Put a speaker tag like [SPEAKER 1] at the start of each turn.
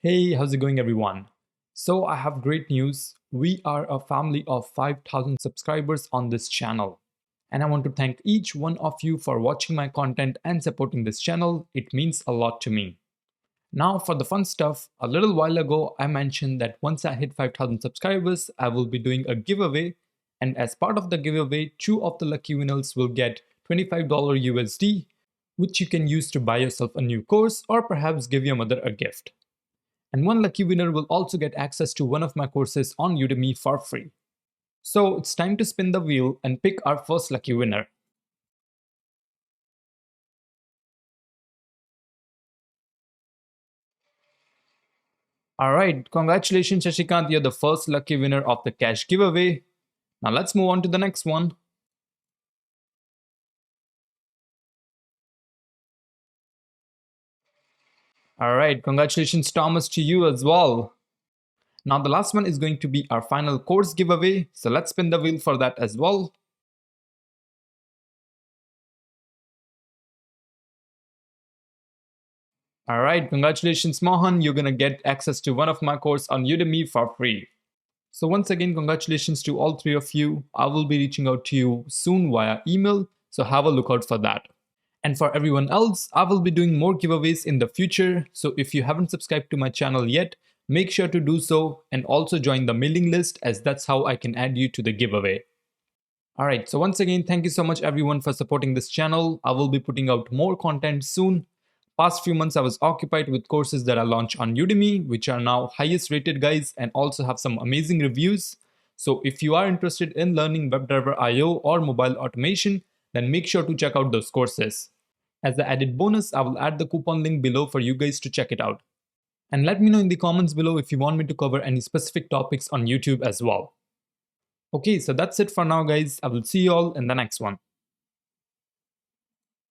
[SPEAKER 1] Hey, how's it going, everyone? So, I have great news. We are a family of 5,000 subscribers on this channel. And I want to thank each one of you for watching my content and supporting this channel. It means a lot to me. Now, for the fun stuff, a little while ago, I mentioned that once I hit 5,000 subscribers, I will be doing a giveaway. And as part of the giveaway, two of the lucky winners will get $25 USD, which you can use to buy yourself a new course or perhaps give your mother a gift. And one lucky winner will also get access to one of my courses on Udemy for free. So it's time to spin the wheel and pick our first lucky winner. Alright, congratulations Shashikant, you're the first lucky winner of the cash giveaway. Now let's move on to the next one. Alright, congratulations Thomas to you as well. Now the last one is going to be our final course giveaway, so let's spin the wheel for that as well. Alright, congratulations Mohan, you're gonna get access to one of my courses on Udemy for free. So once again, congratulations to all three of you. I will be reaching out to you soon via email, so have a look out for that. And for everyone else, I will be doing more giveaways in the future, so if you haven't subscribed to my channel yet, make sure to do so and also join the mailing list, as that's how I can add you to the giveaway. Alright, so once again, thank you so much everyone for supporting this channel. I will be putting out more content soon. Past few months I was occupied with courses that I launched on Udemy, which are now highest rated guys and also have some amazing reviews. So if you are interested in learning WebDriver IO or mobile automation, then make sure to check out those courses. As the added bonus, I will add the coupon link below for you guys to check it out. And let me know in the comments below if you want me to cover any specific topics on YouTube as well. Okay, so that's it for now guys. I will see you all in the next one.